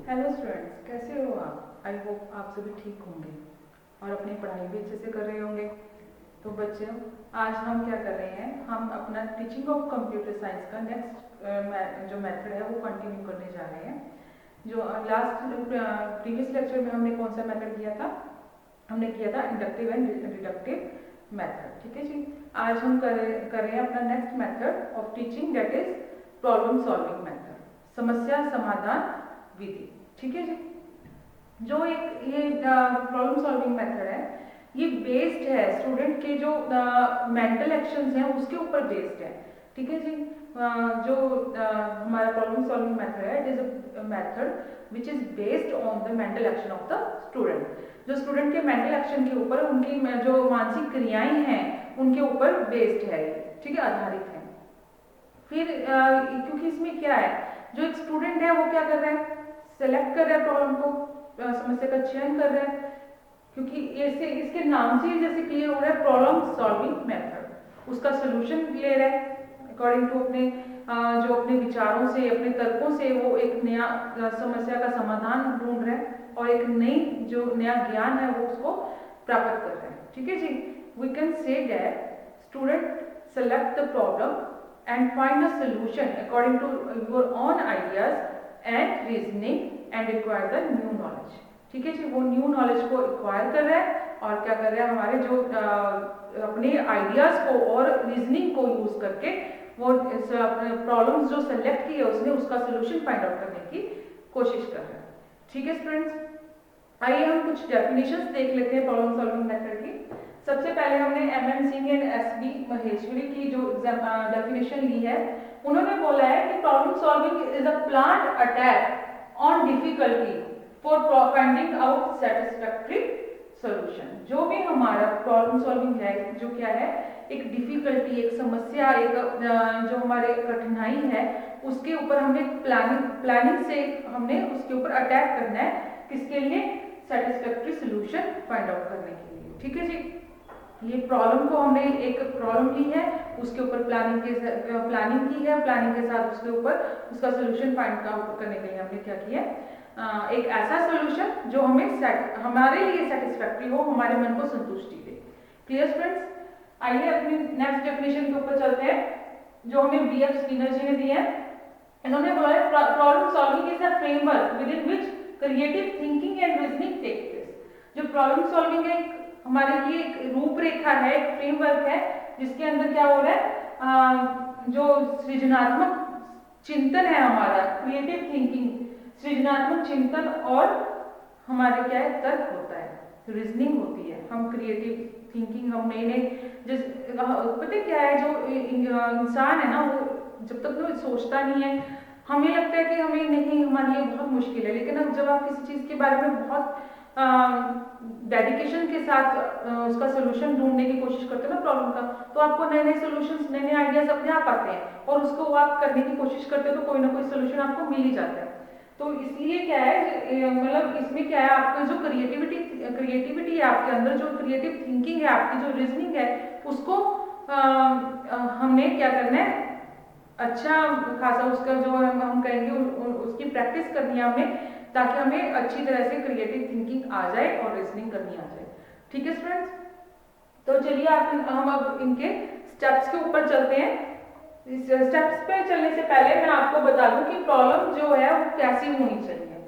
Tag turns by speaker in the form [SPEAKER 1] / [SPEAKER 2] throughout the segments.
[SPEAKER 1] Hello students, कैसे हो आप? आई होप आप सभी ठीक होंगे और अपनी पढ़ाई भी अच्छे से कर रहे होंगे। तो बच्चों, आज हम क्या कर रहे हैं, हम अपना टीचिंग ऑफ कंप्यूटर साइंस का नेक्स्ट जो मेथड है वो कंटिन्यू करने जा रहे हैं। जो लास्ट प्रीवियस लेक्चर में हमने कौन सा मेथड किया था? हमने किया था इंडक्टिव एंड डिडक्टिव मेथड। ठीक है जी। आज हम कर रहे हैं अपना next method of teaching, that is problem solving method, समस्या समाधान विधि। ठीक है जी। जो एक ये प्रॉब्लम सॉल्विंग मेथड है, ये बेस्ड है स्टूडेंट के जो मेंटल एक्शंस हैं उसके ऊपर बेस्ड है। ठीक है जी। जो हमारा प्रॉब्लम सॉल्विंग मेथड है, it is a method which is based on the mental action of the student. जो स्टूडेंट के मेंटल एक्शन के ऊपर उनकी जो मानसिक क्रियाएं हैं उनके ऊपर बेस्ड है, ठीक है, आधारित है। फिर क्योंकि इसमें क्या है, जो एक स्टूडेंट है वो क्या कर रहा है, सेलेक्ट कर रहा है प्रॉब्लम को, समस्या का चयन कर रहा है। क्योंकि ऐसे इसके नाम से ही जैसे क्लियर हो रहा है, प्रॉब्लम सॉल्विंग मेथड, उसका सोल्यूशन ले रहा है अकॉर्डिंग टू अपने जो अपने विचारों से, अपने तर्कों से वो एक नया समस्या का समाधान ढूंढ रहा है और एक नई जो नया ज्ञान है वो उसको प्राप्त कर रहा है। ठीक है जी। We can say that student select the problem and find a solution according to your own ideas and reasoning and acquire the new knowledge। ठीक है जी। वो न्यू नॉलेज को एक्वायर कर रहा है और क्या कर रहा है, हमारे जो अपने आइडियाज को और रीजनिंग को यूज करके वो अपने प्रॉब्लम्स जो सेलेक्ट किए उसने उसका सोल्यूशन फाइंड आउट करने की कोशिश कर रहा है। ठीक है स्टूडेंट्स, आइए हम कुछ डेफिनेशंस देख लेते हैं प्रॉब्लम सॉल्विंग मेथड की। सबसे पहले हमने M.N.. Singh and S.B.. Maheshwari की जो डेफिनेशन ली है, उन्होंने बोला है कि problem solving is a planned attack on difficulty for finding out satisfactory solution. जो भी हमारा प्रॉब्लम सॉल्विंग है, जो क्या है, एक डिफिकल्टी, एक समस्या, एक जो हमारे कठिनाई है उसके ऊपर हमें प्लानिंग से हमने उसके ऊपर अटैक करना है। किसके लिए? सेटिस्फैक्टरी सॉल्यूशन फाइंड आउट करने के लिए। ठीक है जी। ये प्रॉब्लम को हमने एक प्रॉब्लम ली है, उसके ऊपर प्लानिंग की है, प्लानिंग के साथ उसके ऊपर उसका सोल्यूशन फाइंड आउट करने के लिए हमने क्या किया, एक ऐसा सोल्यूशन जो हमारे लिए सेटिस्फैक्टरी हो, हमारे मन को संतुष्टि दे। Clear students? आइए अपनी नेक्स्ट डेफिनेशन के ऊपर चलते हैं, जो हमें बी.एफ. स्किनर जी ने दी है। इन्होंने बोला है problem solving is a framework within which creative thinking and reasoning take place. जो प्रॉब्लम सॉल्विंग है हमारे लिए एक रूपरेखा है, एक फ्रेमवर्क है, जिसके अंदर क्या हो रहा है, जो सृजनात्मक चिंतन है हमारा, क्रिएटिव थिंकिंग, सृजनात्मक चिंतन और हमारे क्या है, तर्क होता है, रीजनिंग होती है। हम क्रिएटिव थिंकिंग, हम नए नए जिस पता क्या है, जो इंसान है ना, वो जब तक वो सोचता नहीं है, हमें लगता है कि हमें नहीं, हमारे लिए बहुत मुश्किल है, लेकिन अब जब आप किसी चीज़ के बारे में बहुत डेडिकेशन के साथ उसका सोल्यूशन ढूंढने की कोशिश करते हो ना प्रॉब्लम का, तो आपको नए नए सोल्यूशंस, नए नए आइडियाज अपने आप आते हैं और उसको आप करने की कोशिश करते हो तो कोई ना कोई सोल्यूशन आपको मिल ही जाता है। तो इसलिए क्या है, मतलब इसमें क्या है, आपका जो क्रिएटिविटी है आपके अंदर, जो क्रिएटिव थिंकिंग है आपकी, जो रीजनिंग है, उसको हमने क्या करना है, अच्छा खासा उसका जो हम कहेंगे उसकी प्रैक्टिस करनी है हमें, ताकि हमें अच्छी तरह से क्रिएटिव थिंकिंग आ जाए और रीजनिंग करनी आ जाए। ठीक है स्टूडेंट्स? तो चलिए हम अब इनके स्टेप्स के ऊपर चलते हैं। इस स्टेप्स पे चलने से पहले मैं आपको बता दूं कि प्रॉब्लम जो है वो कैसी होनी चाहिए।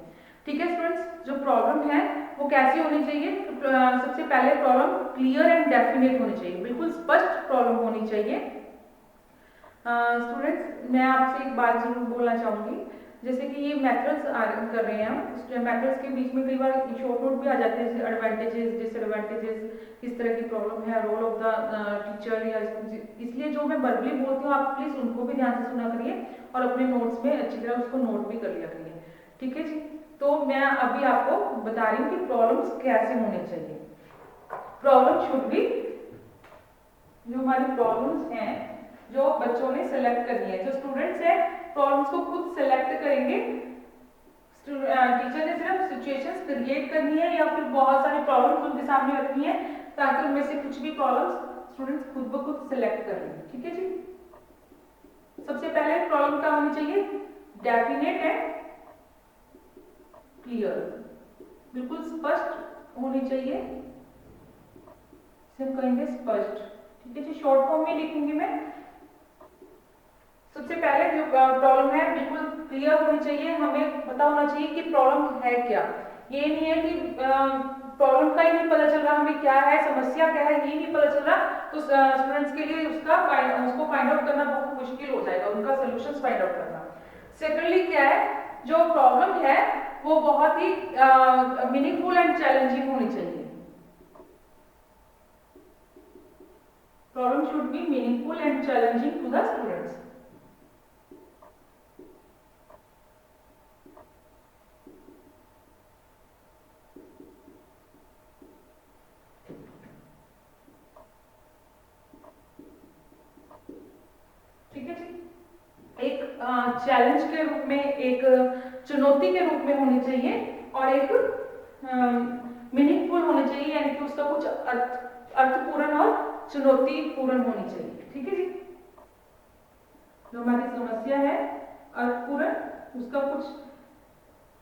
[SPEAKER 1] ठीक है स्टूडेंट्स? जो प्रॉब्लम है वो कैसी होनी चाहिए? सबसे पहले प्रॉब्लम क्लियर एंड डेफिनेट होनी चाहिए, बिल्कुल स्पष्ट प्रॉब्लम होनी चाहिए। स्टूडेंट्स, मैं आपसे एक बात जरूर बोलना चाहूँगी, जैसे कि ये मेथड्स कर रहे हैं हम, मेथड्स के बीच में कई बार शॉर्ट नोट भी आ जाते हैं, जैसे एडवांटेजेस, डिसएडवांटेजेस, किस तरह की प्रॉब्लम है, रोल ऑफ द टीचर, या इसलिए जो मैं वर्बली बोलती हूँ आप प्लीज़ उनको भी ध्यान से सुना करिए और अपने नोट्स में अच्छी तरह उसको नोट भी कर लिया करिए। ठीक है जी? तो मैं अभी आपको बता रही हूँ कि प्रॉब्लम्स कैसे होने चाहिए। प्रॉब्लम शुड बी, जो हमारी प्रॉब्लम्स हैं जो बच्चों ने सेलेक्ट करनी है, जो स्टूडेंट्स हैं प्रॉब्लम्स को खुद सेलेक्ट करेंगे। टीचर ने सिर्फ सिचुएशंस क्रिएट करनी है या फिर बहुत सारी प्रॉब्लम्स उनके सामने रखनी है, ताकि उनमें से कुछ भी प्रॉब्लम्स स्टूडेंट्स खुद ब खुद सेलेक्ट कर लें। ठीक है जी? सबसे पहले प्रॉब्लम क्या होनी चाहिए? डेफिनेट है क्लियर, बिल्कुल स्पष्ट होनी चाहिए, इसे हम कहेंगे स्पष्ट। ठीक है जी, शॉर्ट फॉर्म में लिखूंगी मैं। सबसे पहले जो प्रॉब्लम है बिल्कुल क्लियर होनी चाहिए, हमें पता होना चाहिए कि प्रॉब्लम है क्या। ये नहीं है कि प्रॉब्लम का ही नहीं पता चल रहा हमें क्या है, समस्या क्या है ये नहीं पता चल रहा, तो स्टूडेंट्स के लिए उसको फाइंड आउट करना बहुत मुश्किल हो जाएगा, उनका सोल्यूशन फाइंड आउट करना। सेकेंडली क्या है, जो प्रॉब्लम है वो बहुत ही मीनिंगफुल एंड चैलेंजिंग होनी चाहिए। Problem should be meaningful and challenging to the students. ठीक है जी, एक चैलेंज के रूप में, एक चुनौती के रूप में होनी चाहिए, और एक मीनिंगफुल होनी चाहिए, यानी कि उसका कुछ अर्थपूर्ण और चुनौतीपूर्ण होनी चाहिए। ठीक है जी, जो हमारी समस्या है अर्थपूर्ण, उसका कुछ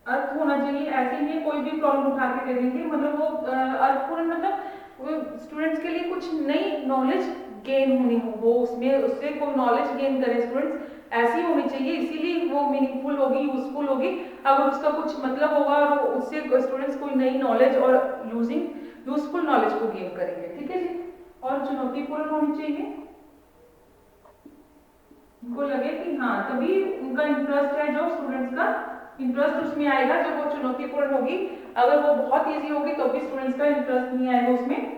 [SPEAKER 1] अर्थ होना चाहिए। ऐसे नहीं कोई भी प्रॉब्लम उठा के दे देंगे, मतलब वो अर्थपूर्ण, मतलब स्टूडेंट्स के लिए कुछ नई नॉलेज गेन होनी हो, वो उसमें उससे कोई नॉलेज गेन करे स्टूडेंट्स, ऐसी होनी चाहिए, इसीलिए वो मीनिंगफुल होगी, यूजफुल होगी। अगर उसका कुछ मतलब होगा और उससे स्टूडेंट्स कोई नई नॉलेज और यूजफुल नॉलेज को गेन करेंगे। ठीक है जी, और चुनौतीपूर्ण होनी चाहिए, उनको लगे कि हाँ, तभी उनका इंटरेस्ट है, जो स्टूडेंट्स का इंटरेस्ट उसमें आएगा जब वो चुनौतीपूर्ण होगी। अगर वो बहुत इजी होगी तो भी स्टूडेंट्स का इंटरेस्ट नहीं आएगा उसमें।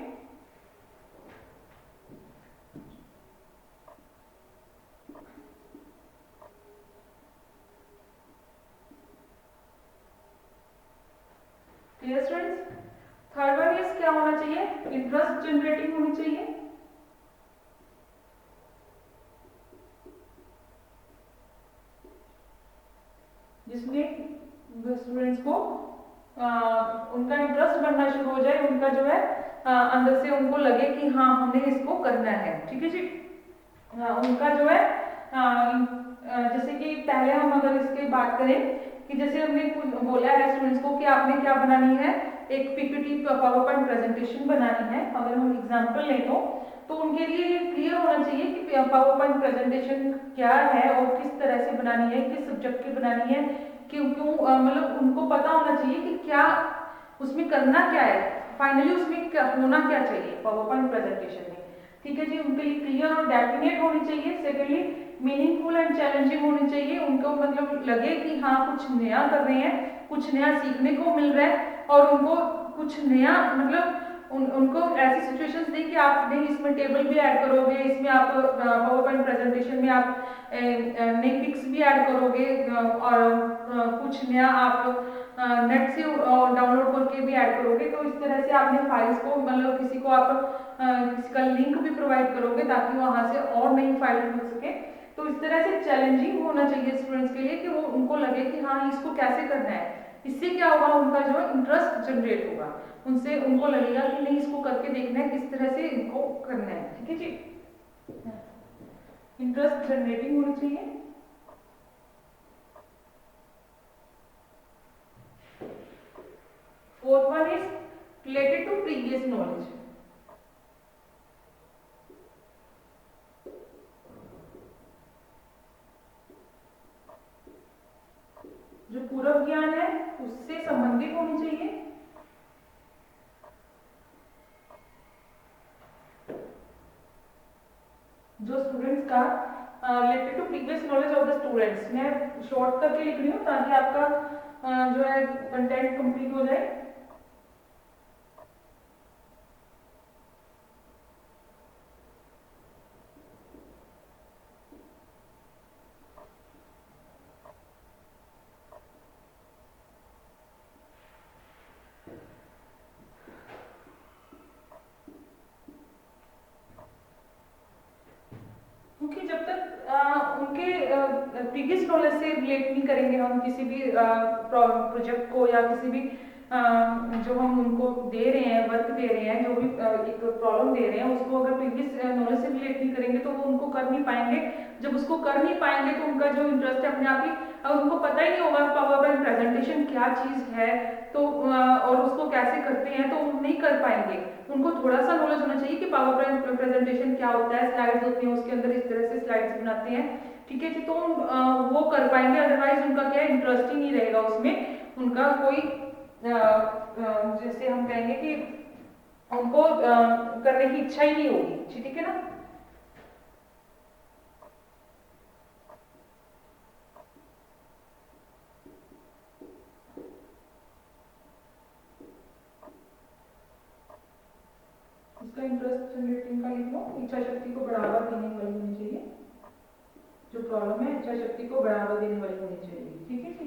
[SPEAKER 1] Clear students? Third one is क्या होना चाहिए, इंटरेस्ट जनरेटिंग होनी चाहिए, जिसमें स्टूडेंट्स को उनका इंटरेस्ट बनना शुरू हो जाए, उनका जो है अंदर से उनको लगे कि हाँ हमने इसको करना है। ठीक है जी, उनका जो है जैसे कि पहले हम अगर इसकी बात करें कि जैसे हमने बोला है स्टूडेंट्स को कि आपने क्या बनानी है, एक पीपीटी पावर पॉइंट प्रेजेंटेशन बनानी है, अगर हम एग्जांपल लें तो उनके लिए ये क्लियर होना चाहिए कि पावर पॉइंट प्रेजेंटेशन क्या है और किस तरह से बनानी है, किस सब्जेक्ट की बनानी है, क्यों क्यों मतलब उनको पता होना चाहिए कि क्या उसमें करना क्या है, फाइनली उसमें क्या होना क्या चाहिए पावर पॉइंट प्रेजेंटेशन में। ठीक है जी, उनके लिए क्लियर और डेफिनेट होनी चाहिए। सेकेंडली मीनिंगफुल एंड चैलेंजिंग होनी चाहिए, उनको मतलब लगे कि हाँ कुछ नया कर रहे हैं, कुछ नया सीखने को मिल रहा है, और उनको कुछ नया मतलब उनको ऐसी सिचुएशंस दी कि आप नहीं इसमें टेबल भी ऐड करोगे, इसमें आप पावर पॉइंट प्रेजेंटेशन में आप नई पिक्स भी ऐड करोगे, और कुछ नया आप नेट से डाउनलोड करके भी ऐड करोगे, तो इस तरह से आपने फाइल्स को मतलब किसी को आप किसी का लिंक भी प्रोवाइड करोगे ताकि वहां से और नई फाइल मिल सके। तो इस तरह से चैलेंजिंग होना चाहिए स्टूडेंट्स के लिए कि वो उनको लगे कि हाँ इसको कैसे करना है, इससे क्या होगा, उनका जो इंटरेस्ट जनरेट होगा, उनसे उनको लगेगा कि नहीं इसको करके देखना है, किस तरह से इनको करना है। ठीक है जी, इंटरेस्ट जनरेटिंग होनी चाहिए। Fourth one is related to previous knowledge, जो पूर्व ज्ञान है उससे संबंधित होनी चाहिए, जो स्टूडेंट्स का related to previous knowledge of the students. मैं शॉर्ट करके लिख रही हूँ ताकि आपका जो है कंटेंट कंप्लीट हो जाए। क्योंकि जब तक उनके प्रीवियस नॉलेज से रिलेट नहीं करेंगे हम किसी भी प्रोजेक्ट को या किसी भी जो हम उनको दे रहे हैं, वर्क दे रहे हैं, जो भी एक प्रॉब्लम दे रहे हैं, उसको अगर प्रीवियस नॉलेज से रिलेट नहीं करेंगे तो वो उनको कर नहीं पाएंगे। जब उसको कर नहीं पाएंगे तो उनका जो इंटरेस्ट है अपने आप ही, अगर उनको पता ही नहीं होगा पावर पॉइंट प्रेजेंटेशन क्या चीज़ है तो और उसको कैसे करते हैं तो वो नहीं कर पाएंगे। उनको थोड़ा सा नॉलेज होना चाहिए कि पावर पॉइंट प्रेजेंटेशन क्या होता है, स्लाइड्स होती हैं उसके अंदर, इस तरह से स्लाइड्स बनाते हैं, ठीक है जी। तो वो कर पाएंगे, अदरवाइज उनका क्या इंटरेस्ट ही नहीं रहेगा उसमें, उनका कोई जैसे हम कहेंगे कि उनको करने की इच्छा ही नहीं होगी, ठीक है ना। उसका इंटरेस्ट जनरेटिंग का लिख लो, इच्छा शक्ति को बढ़ावा देने वाली होनी चाहिए, जो प्रॉब्लम है इच्छा शक्ति को बढ़ावा देने वाली होनी चाहिए, ठीक है जी।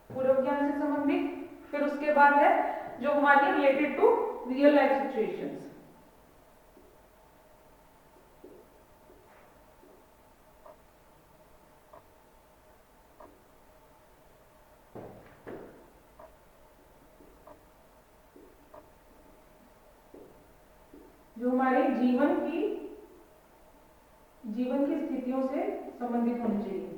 [SPEAKER 1] पूर्व ज्ञान से संबंधित। फिर उसके बाद है जो हमारी related to real life situations. जो हमारे जीवन की स्थितियों से संबंधित होनी चाहिए।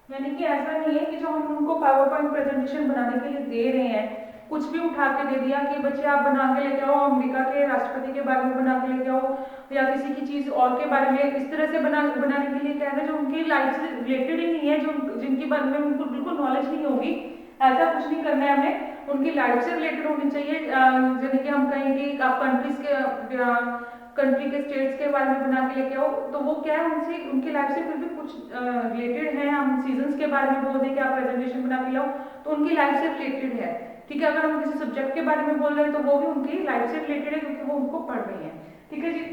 [SPEAKER 1] यानी कि ऐसा नहीं है कि जो हम उनको पावर पॉइंट प्रेजेंटेशन बनाने के लिए दे रहे हैं, कुछ भी उठा के दे दिया कि बच्चे आप बना के लेके आओ, अमेरिका के राष्ट्रपति के बारे में बना के लेके आओ या किसी की चीज और के बारे में, इस तरह से बनाने के लिए कह रहे हैं जो उनकी लाइफ से रिलेटेड ही नहीं है, जो जिनके बारे में उनको बिल्कुल नॉलेज नहीं होगी। ऐसा कुछ नहीं करना है हमें, उनकी लाइफ से रिलेटेड होनी चाहिए। जैसे कि हम कहें कि आप कंट्री के स्टेट्स के बारे में बना के लेके आओ, तो वो क्या है उनसे, उनकी लाइफ से फिर भी कुछ रिलेटेड है। हम सीजन्स के बारे में बोल दें कि आप प्रेजेंटेशन बना के लाओ, तो उनकी लाइफ से रिलेटेड है, ठीक है। अगर हम किसी सब्जेक्ट के बारे में बोल रहे हैं तो वो भी उनकी लाइफ से रिलेटेड है क्योंकि वो उनको पढ़ रही हैं, ठीक है जी।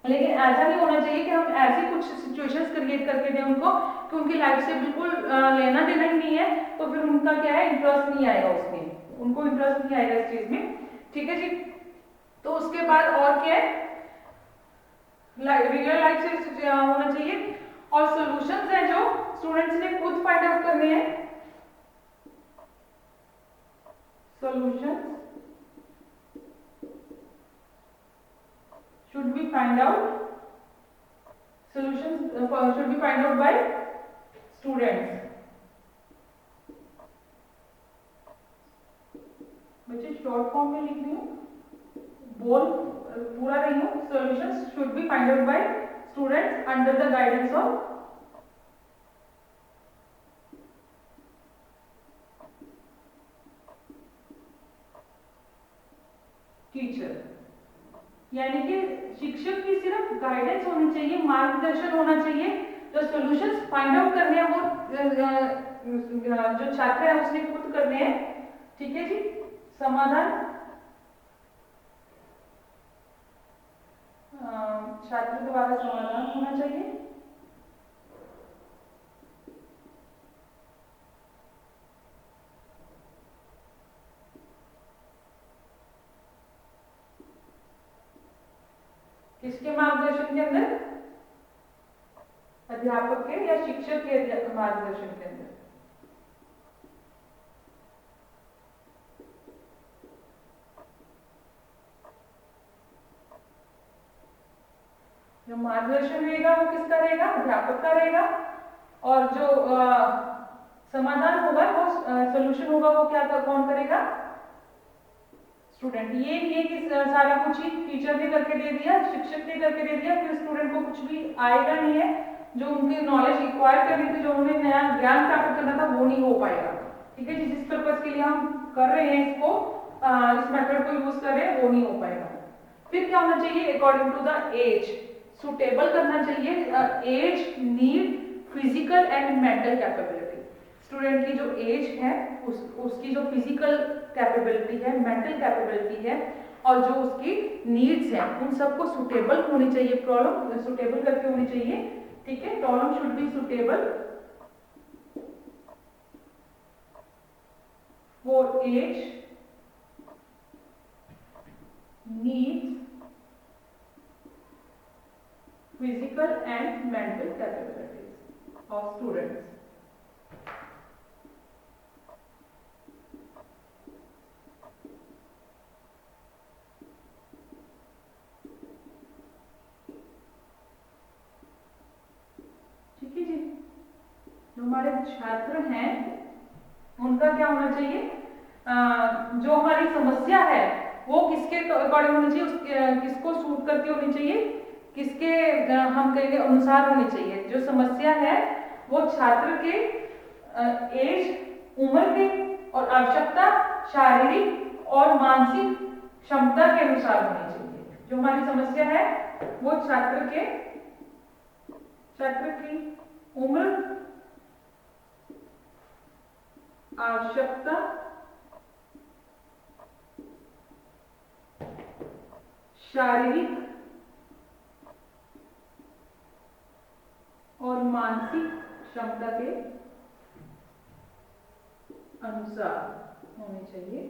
[SPEAKER 1] लेकिन ऐसा नहीं होना चाहिए कि हम ऐसी कुछ सिचुएशंस क्रिएट करके दें उनको कि उनकी लाइफ से बिल्कुल लेना देना ही नहीं है, तो फिर उनका क्या है, इंटरेस्ट नहीं आएगा उसमें, उनको इंटरेस्ट नहीं आएगा इस चीज में, ठीक है जी। तो उसके बाद और क्या है, रियल लाइफ से होना चाहिए। और सॉल्यूशंस हैं जो स्टूडेंट्स ने खुद फाइंड आउट करने हैं। Solutions should be find out, solutions should be find out by students। बच्चे शॉर्ट फॉर्म में लिख रही हूँ, बोल पूरा नहीं हूँ। Solutions should be find out by students under the guidance of teacher. यानी कि शिक्षक की सिर्फ गाइडेंस होनी चाहिए, मार्गदर्शन होना चाहिए। जो सॉल्यूशंस फाइंड आउट करने हैं वो जो छात्र है उसने खुद करने हैं, ठीक है जी। समाधान छात्र द्वारा समाधान होना चाहिए। किसके मार्गदर्शन के अंदर, अध्यापक के या शिक्षक के मार्गदर्शन के अंदर। जो मार्गदर्शन रहेगा वो किसका रहेगा, अध्यापक का रहेगा। और जो समाधान होगा वो सॉल्यूशन होगा वो क्या कौन करेगा, स्टूडेंट। ये नहीं है कि सारा कुछ ही टीचर ने करके दे दिया, शिक्षक ने करके दे दिया, फिर स्टूडेंट को कुछ भी आएगा नहीं है। जो उनकी नॉलेज रिक्वायर करनी थी, जो उन्हें नया ज्ञान प्राप्त करना था, वो नहीं हो पाएगा, ठीक है। जिस पर्पज के लिए हम कर रहे हैं इसको, इस मेथड को यूज कर रहे हैं, वो नहीं हो पाएगा। फिर क्या होना चाहिए, according to the age, suitable करना चाहिए। Age, need, physical and mental capability. Student की जो एज है उसकी जो फिजिकल कैपेबिलिटी है, मेंटल कैपेबिलिटी है, और जो उसकी नीड्स हैं, उन सबको सुटेबल होनी चाहिए। प्रॉब्लम सुटेबल करके होनी चाहिए, ठीक है। प्रॉब्लम शुड बी सुटेबल वो age needs physical and mental capabilities of students. ठीक है जी, जो हमारे छात्र हैं उनका क्या होना चाहिए, जो हमारी समस्या है वो किसके अकॉर्डिंग होनी चाहिए, किसको सूट करती होनी चाहिए, किसके हम कहेंगे अनुसार होनी चाहिए। जो समस्या है वो छात्र के एज, उम्र के और आवश्यकता, शारीरिक और मानसिक क्षमता के अनुसार होनी चाहिए। जो हमारी समस्या है वो छात्र की उम्र, आवश्यकता, शारीरिक और मानसिक क्षमता के अनुसार होनी चाहिए।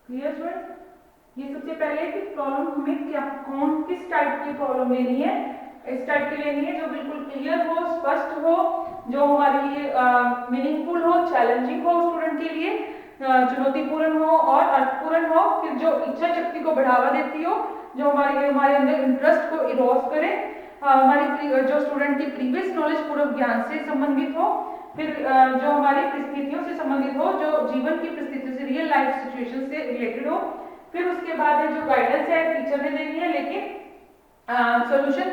[SPEAKER 1] Clear student? ये सबसे पहले कि प्रॉब्लम हमें क्या, कौन किस टाइप की प्रॉब्लम लेनी है, इस टाइप की लेनी है जो बिल्कुल क्लियर हो, स्पष्ट हो, जो हमारे लिए मीनिंगफुल हो, चैलेंजिंग हो स्टूडेंट के लिए, चुनौतीपूर्ण हो और अर्थपूर्ण हो, फिर जो इच्छा शक्ति को बढ़ावा देती हो, जो हमारे अंदर इंटरेस्ट को इरोज करे, हमारी जो स्टूडेंट की प्रीवियस नॉलेज पूर्व ज्ञान से संबंधित हो, फिर जो हमारी परिस्थितियों से संबंधित हो, जो जीवन की परिस्थितियों से, रियल लाइफ सिचुएशन से रिलेटेड हो। फिर उसके बाद जो गाइडेंस है टीचर ने देनी है, लेकिन सोल्यूशन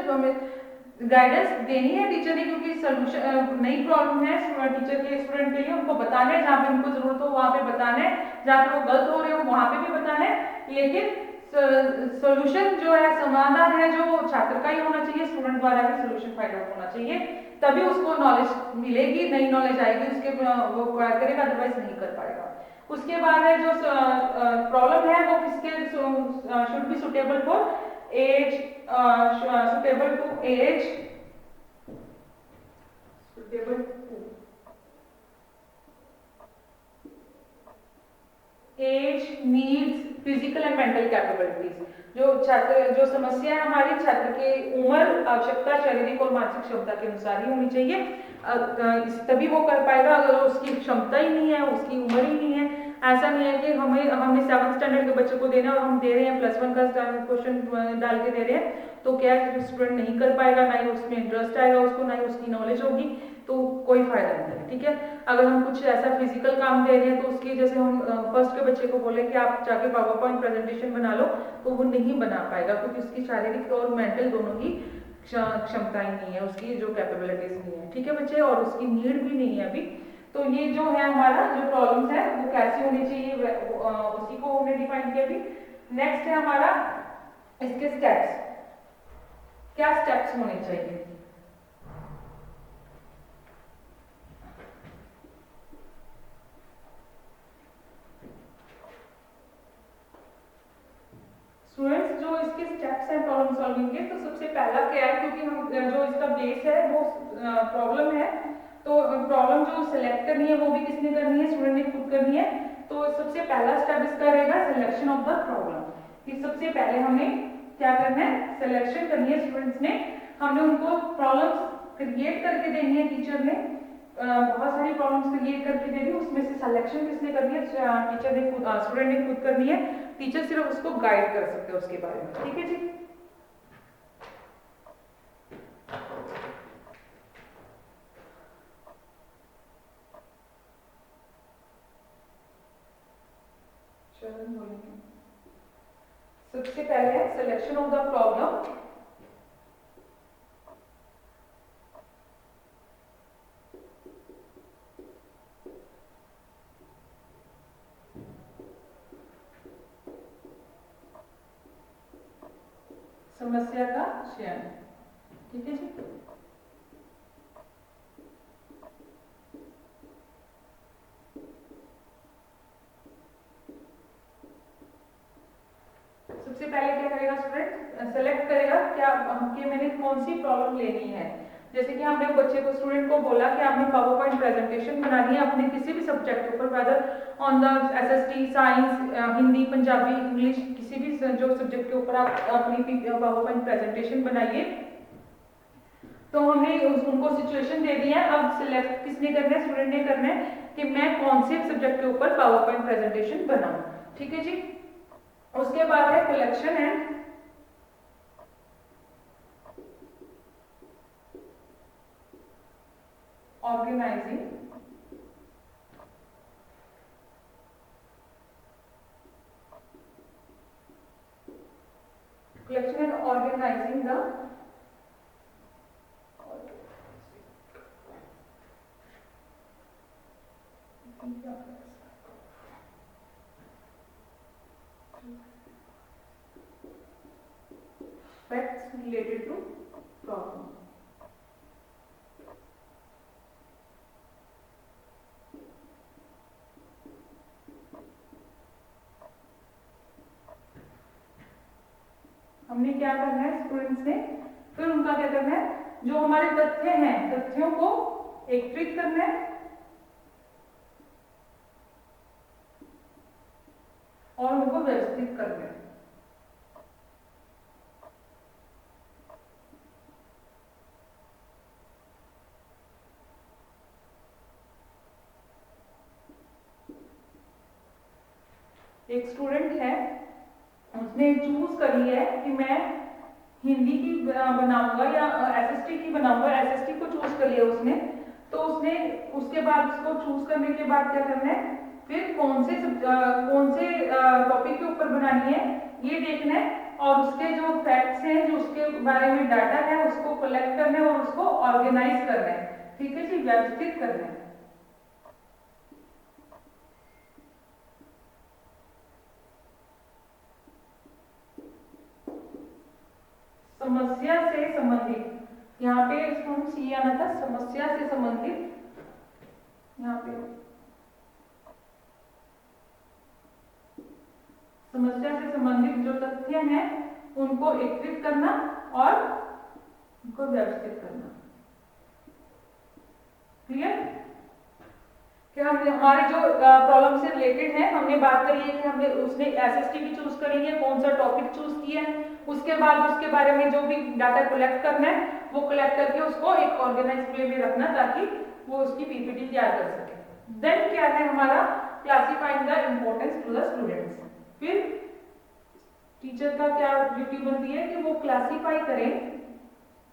[SPEAKER 1] गाइडेंस देनी है टीचर ने, क्योंकि सोल्यूशन नई प्रॉब्लम है टीचर के स्टूडेंट के लिए, उनको बताना है, जहाँ पे उनको जरूरत हो वहाँ पे बताना है, जहाँ पे वो गलत हो रहे हो वहाँ पे भी बताना है, लेकिन सोल्यूशन जो है, समाधान है, जो छात्र का ही होना चाहिए, स्टूडेंट द्वारा ही सोल्यूशन फाइंड आउट होना चाहिए, तभी उसको नॉलेज मिलेगी, नई नॉलेज आएगी, उसके वो करेगा, अदरवाइज नहीं कर पाएगा। उसके बाद है जो प्रॉब्लम है वो किसके should be suitable for age, suitable to age, suitable to age, needs, physical and mental capabilities. जो समस्या है हमारी छात्र के उम्र, आवश्यकता, शारीरिक और मानसिक क्षमता के अनुसार ही होनी चाहिए, तभी वो कर पाएगा। अगर उसकी क्षमता ही नहीं है, उसकी उम्र ही नहीं है, ऐसा नहीं है कि हमने 7th स्टैंडर्ड के बच्चे को देना और हम दे रहे हैं +1 का क्वेश्चन डाल के दे रहे हैं, तो क्या स्टूडेंट नहीं कर पाएगा, ना ही उसमें इंटरेस्ट आएगा उसको, ना ही उसकी नॉलेज होगी, तो कोई फायदा नहीं है। ठीक है, अगर हम कुछ ऐसा फिजिकल काम दे रहे हैं तो उसकी, जैसे हम फर्स्ट के बच्चे को बोले कि आप जाके पावर पॉइंट प्रेजेंटेशन बना लो, तो वो नहीं बना पाएगा, क्योंकि उसकी शारीरिक और मेंटल दोनों ही क्षमताएं नहीं है, उसकी जो कैपेबिलिटीज नहीं है। ठीक है बच्चे, और उसकी नीड भी नहीं है अभी। तो ये जो है हमारा जो प्रॉब्लम्स है वो कैसी होनी चाहिए, उसी को हमने डिफाइन किया अभी। नेक्स्ट है हमारा इसके स्टेप्स, क्या स्टेप्स होने चाहिए। स्टूडेंट्स, जो इसके स्टेप्स हैं प्रॉब्लम सॉल्विंग के, तो सबसे पहला क्या है, क्योंकि हम जो इसका बेस है वो प्रॉब्लम है, तो प्रॉब्लम जो सिलेक्ट करनी है वो भी किसने करनी है, स्टूडेंट ने खुद करनी है। तो सबसे पहला स्टेप इसका रहेगा सिलेक्शन ऑफ द प्रॉब्लम, कि सबसे पहले हमें क्या करना है, सिलेक्शन करनी है स्टूडेंट्स ने। हमने उनको प्रॉब्लम्स क्रिएट करके देनी है, टीचर ने बहुत सारी प्रॉब्लम्स क्रिएट करके दे दी, उसमें से सिलेक्शन किसने करनी है, टीचर ने खुद, स्टूडेंट ने खुद करनी है। टीचर सिर्फ उसको गाइड कर सकते हो उसके बारे में। ठीक है जी, सबसे पहले सिलेक्शन ऑफ द प्रॉब्लम। समस्या का चयन। ठीक है जी, सबसे पहले क्या करेगा स्टूडेंट, सेलेक्ट करेगा क्या कि मैंने कौन सी प्रॉब्लम लेनी है। जैसे कि हमने बच्चे को स्टूडेंट को बोला कि आपने पावर पॉइंट प्रेजेंटेशन बनानी है अपने किसी भी सब्जेक्ट के ऊपर, whether on the SST, science, Hindi, Punjabi, English, किसी भी जो सब्जेक्ट के ऊपर आप अपनी पावर पॉइंट प्रेजेंटेशन बनाइए। तो हमने उनको सिचुएशन दे दी है, अब सिलेक्ट किसने करना है, स्टूडेंट ने करना है कि मैं कौन से सब्जेक्ट के ऊपर पावर पॉइंट प्रेजेंटेशन बनाऊं। ठीक है जी। उसके बाद है collection and organizing collection and organizing the facts related to problem. हमने क्या करना है स्टूडेंट्स ने, फिर उनका क्या करना है, जो हमारे तथ्य हैं तथ्यों को एकत्रित करना है और उनको व्यवस्थित करना है। एक स्टूडेंट है, उसने चूज कर लिया है कि मैं हिंदी की बनाऊंगा या एसएसटी की बनाऊंगा, एसएसटी को चूज कर लिया उसने। तो उसने उसके बाद उसको चूज करने के बाद क्या करना है, फिर कौन से टॉपिक के ऊपर बनानी है ये देखना है, और उसके जो फैक्ट्स हैं, जो उसके बारे में डाटा है, उसको कलेक्ट करना है और उसको ऑर्गेनाइज करना है। ठीक है जी, व्यवस्थित करना है। समस्या से संबंधित, यहाँ पे स्टूडेंट्स ये आना था, समस्या से संबंधित। यहाँ पे समस्या से संबंधित जो तथ्य हैं उनको एकत्रित करना और उनको व्यवस्थित करना। क्लियर? कि हमने हमारे जो प्रॉब्लम से रिलेटेड है, हमने बात करी है कि हमने उसने एसएसटी की चूज करी है, कौन सा टॉपिक चूज किया है, उसके बाद उसके बारे में जो भी डाटा कलेक्ट करना है वो कलेक्ट करके उसको एक ऑर्गेनाइज वे में रखना ताकि वो उसकी पीपीटी तैयार कर सके। देन क्या है हमारा, classifying the importance to the students. फिर टीचर का क्या ड्यूटी बनती है कि वो क्लासिफाई करें,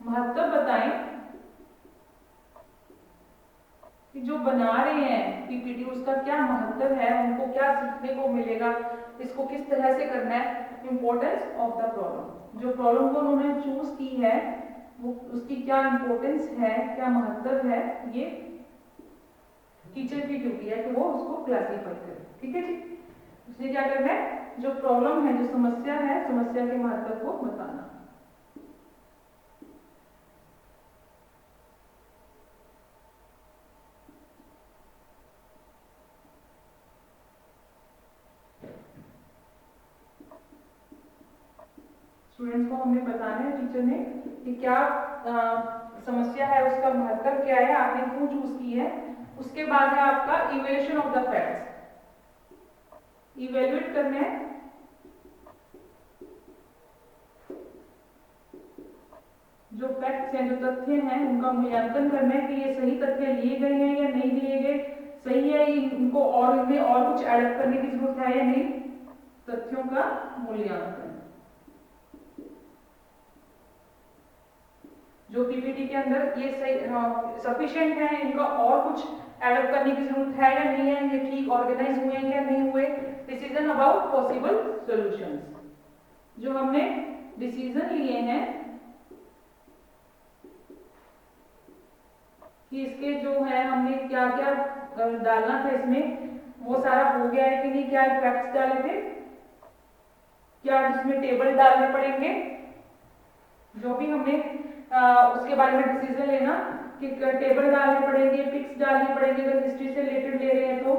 [SPEAKER 1] महत्व बताएं कि जो बना रहे हैं पीपीटी उसका क्या महत्व है, उनको क्या सीखने को मिलेगा, इसको किस तरह से करना है। इंपॉर्टेंस ऑफ द प्रॉब्लम, जो प्रॉब्लम को उन्होंने चूज की है वो उसकी क्या इंपॉर्टेंस है, क्या महत्व है, ये टीचर की ड्यूटी है कि वो उसको क्लासिफाई करे। ठीक है जी। उसने क्या करना है, जो प्रॉब्लम है, जो समस्या है, समस्या के महत्व को बताना। स्टूडेंट्स को हमने बताना है टीचर ने कि क्या समस्या है, उसका महत्व क्या है, आपने क्यों चूज की है। उसके बाद है आपका evaluation of the facts, evaluate करना है जो फैक्ट्स हैं, जो तथ्य हैं, उनका मूल्यांकन करना है कि ये सही तथ्य लिए गए हैं या नहीं लिए गए, सही है, इनको और इनमें और कुछ ऐड करने की जरूरत है या नहीं। तथ्यों का मूल्यांकन, जो पीपीटी के अंदर ये सही सफिशिएंट है, इनका और कुछ ऐड करने की जरूरत है या नहीं है, ये ठीक ऑर्गेनाइज हुए हैं या नहीं हुए। डिसीजन अबाउट पॉसिबल सॉल्यूशंस, जो हमने डिसीजन लिए हैं कि इसके जो है हमने क्या क्या डालना था इसमें, वो सारा हो गया है कि नहीं, क्या फैक्ट्स डाले थे, क्या इसमें टेबल डालने पड़ेंगे, जो भी हमने उसके बारे में डिसीजन लेना कि टेबल डालने पड़ेंगे, पिक्स डालने पड़ेंगे अगर हिस्ट्री से रिलेटेड ले रहे हैं तो,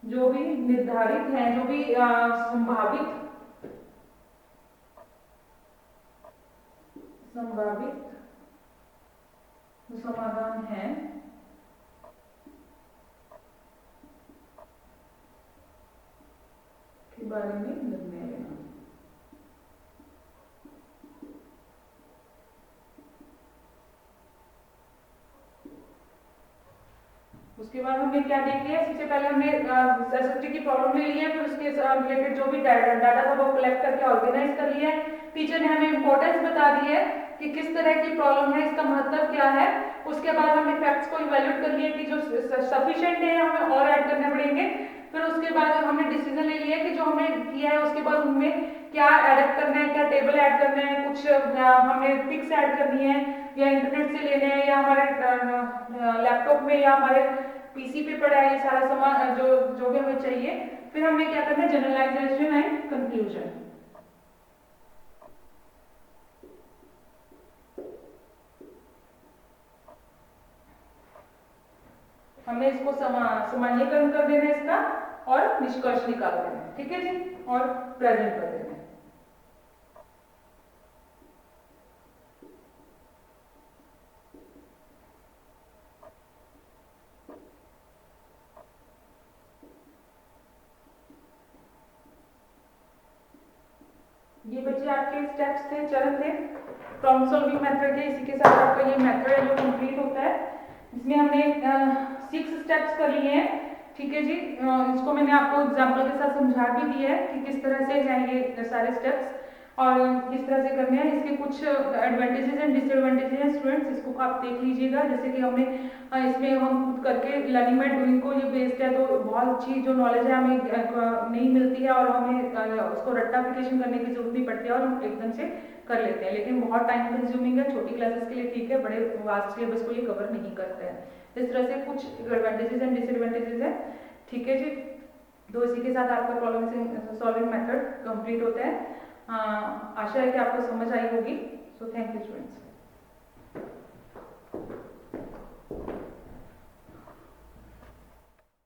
[SPEAKER 1] जो भी निर्धारित हैं, जो भी संभावित संभावित जो समाधान है के बारे में निर्णय लेना। उसके बाद हमने क्या देख लिया, सबसे पहले हमने एसएसटी की प्रॉब्लम ले लिया, फिर उसके रिलेटेड जो भी डाटा था वो कलेक्ट करके ऑर्गेनाइज कर लिया है। टीचर ने हमें इंपॉर्टेंस बता दी है कि किस तरह की प्रॉब्लम है, इसका महत्व क्या है। उसके बाद हमने फैक्ट्स को इवैल्यूएट कर लिया कि जो सफिशिएंट है हमें और ऐड करने पड़ेंगे। फिर उसके बाद हमने डिसीजन ले लिया कि जो हमने किया है उसके बाद उनमें क्या एड करना है, क्या टेबल ऐड करना है, कुछ हमने पिक्स ऐड करनी है या इंटरनेट से लेने हैं या हमारे लैपटॉप में या हमारे पीसी पे पड़ा है, ये सारा सामान जो जो भी हमें चाहिए। फिर हमने क्या करना है, जनरलाइजेशन एंड कंक्लूजन। हमें इसको सामान्यीकरण कर देना है इसका और निष्कर्ष निकाल देना है, ठीक है जी, और प्रेजेंट कर देना है। ये बच्चे आपके स्टेप्स थे, चरण थे प्रॉब्लम सॉल्विंग मेथड के। इसी के साथ आपका ये मेथड है जो कंप्लीट होता है। इसमें हमने 6 स्टेप्स कर लिए हैं, ठीक है जी। इसको मैंने आपको एग्जांपल के साथ समझा भी दिया है कि किस तरह से हैं ये सारे स्टेप्स और किस तरह से करने हैं। इसके कुछ एडवांटेजेस एंड डिसएडवांटेजेस हैं स्टूडेंट्स, इसको आप देख लीजिएगा। जैसे कि हमने इसमें हम खुद करके लर्निंग बाय डूइंग को ये बेस्ड है, तो बहुत अच्छी जो नॉलेज है हमें नहीं मिलती है और हमें उसको रट्टाफिकेशन करने की जरूरत नहीं पड़ती है और हम एकदम से कर लेते हैं। लेकिन बहुत टाइम कंज्यूमिंग है, छोटी क्लासेस के लिए ठीक है, बड़े वास्ट सिलेबस को ये कवर नहीं करते हैं। इस तरह से कुछ एडवांटेजेस एंड डिसएडवांटेजेस है, ठीक है जी। तो इसी के साथ आपका प्रॉब्लम सॉल्विंग मेथड कंप्लीट होता है। आशा है कि आपको समझ आई होगी। So thank you students.